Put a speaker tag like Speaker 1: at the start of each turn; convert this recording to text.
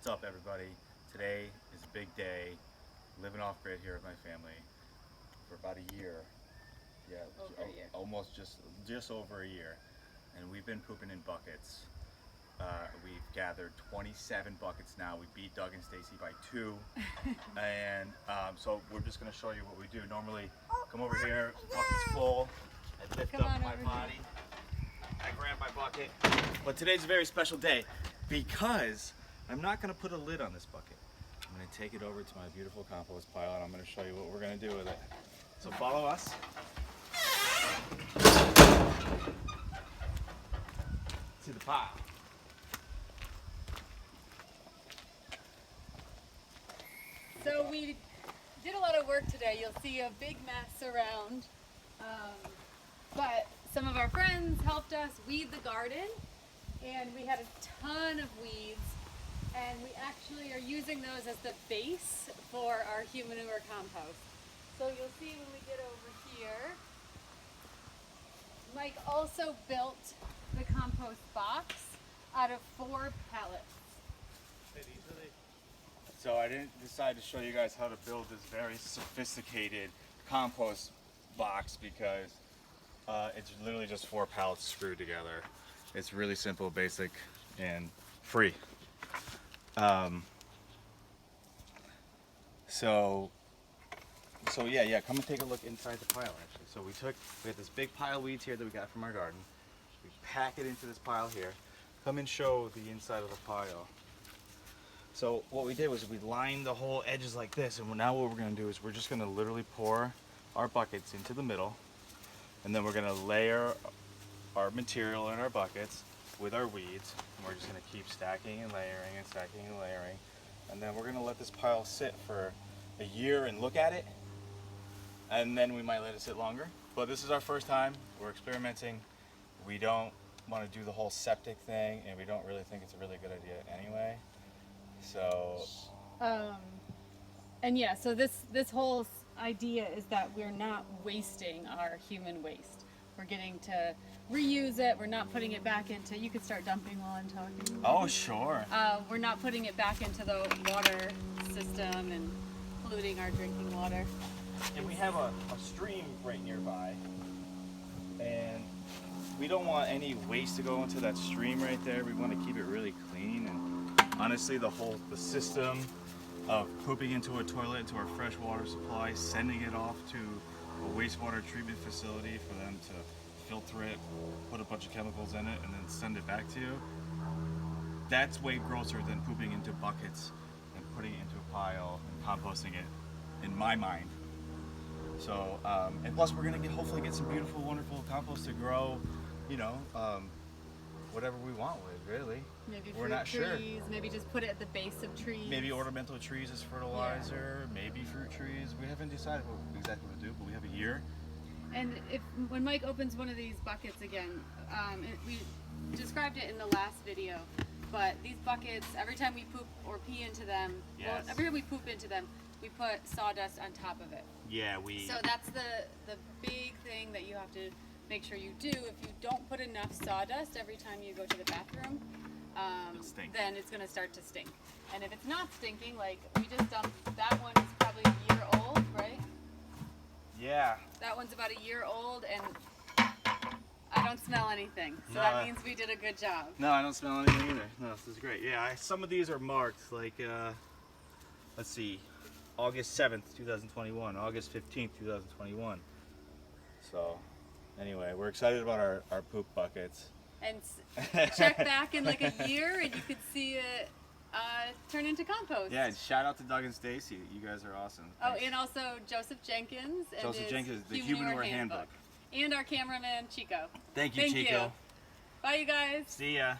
Speaker 1: What's up, everybody? Today is a big day. Living off grid here with my family for about a year. Yeah,
Speaker 2: Over a year.
Speaker 1: Almost just over a year, and we've been pooping in buckets. We've gathered 27 buckets now. We beat Doug and Stacy by 2, and so we're just going to show you what we do. Normally, come over here, bucket's full. I lift up my body. I grab my bucket. But today's a very special day because I'm not going to put a lid on this bucket. I'm going to take it over to my beautiful compost pile, and I'm going to show you what we're going to do with it. So follow us. To the pile.
Speaker 2: So we did a lot of work today. You'll see a big mess around, but some of our friends helped us weed the garden, and we had a ton of weeds, and we actually are using those as the base for our Humanure compost. So you'll see when we get over here, Mike also built the compost box out of 4 pallets.
Speaker 1: So I didn't decide to show you guys how to build this very sophisticated compost box because it's literally just 4 pallets screwed together. It's really simple, basic, and free. So yeah, come and take a look inside the pile actually. So we had this big pile of weeds here that we got from our garden. We pack it into this pile here. Come and show the inside of the pile. So what we did was we lined the whole edges like this, and now what we're going to do is we're just going to literally pour our buckets into the middle, and then we're going to layer our material in our buckets with our weeds, and we're just going to keep stacking and layering and stacking and layering, and then we're going to let this pile sit for a year and look at it, and then we might let it sit longer. But this is our first time. We're experimenting. We don't want to do the whole septic thing, and we don't really think it's a really good idea anyway. So
Speaker 2: and yeah, so this whole idea is that we're not wasting our human waste. We're getting to reuse it. We're not putting it back into, you could start dumping while I'm talking.
Speaker 1: Oh, sure.
Speaker 2: We're not putting it back into the water system and polluting our drinking water.
Speaker 1: And we have a stream right nearby, and we don't want any waste to go into that stream right there. We want to keep it really clean, and honestly, the system of pooping into a toilet, into our fresh water supply, sending it off to a wastewater treatment facility for them to filter it, put a bunch of chemicals in it, and then send it back to you, that's way grosser than pooping into buckets and putting it into a pile and composting it, in my mind. So, and plus we're going to hopefully get some beautiful, wonderful compost to grow, you know, whatever we want with, really.
Speaker 2: Maybe
Speaker 1: we're
Speaker 2: fruit
Speaker 1: not
Speaker 2: trees,
Speaker 1: sure.
Speaker 2: Maybe just put it at the base of trees.
Speaker 1: Maybe ornamental trees as fertilizer, maybe fruit trees. We haven't decided exactly what to do, but we have a year.
Speaker 2: And when Mike opens one of these buckets again, we described it in the last video, but these buckets, every time we poop or pee into them, well, every time we poop into them, we put sawdust on top of it.
Speaker 1: Yeah,
Speaker 2: So that's the big thing that you have to make sure you do. If you don't put enough sawdust every time you go to the bathroom, then it's going to start to stink. And if it's not stinking, like we just dumped, that one is probably a year old, right?
Speaker 1: Yeah.
Speaker 2: That one's about a year old, and I don't smell anything. So that means we did a good job.
Speaker 1: No, I don't smell anything either. No, this is great. Yeah, some of these are marked, like, let's see, August 7th, 2021, August 15th, 2021. So, anyway, we're excited about our poop buckets.
Speaker 2: And check back in like a year, and you could see it turn into compost.
Speaker 1: Yeah, and shout out to Doug and Stacy. You guys are awesome.
Speaker 2: Thanks. Oh, and also Joseph Jenkins and
Speaker 1: the Humanure Handbook.
Speaker 2: And our cameraman, Chico.
Speaker 1: Thank you, Chico.
Speaker 2: You. Bye, you guys.
Speaker 1: See ya.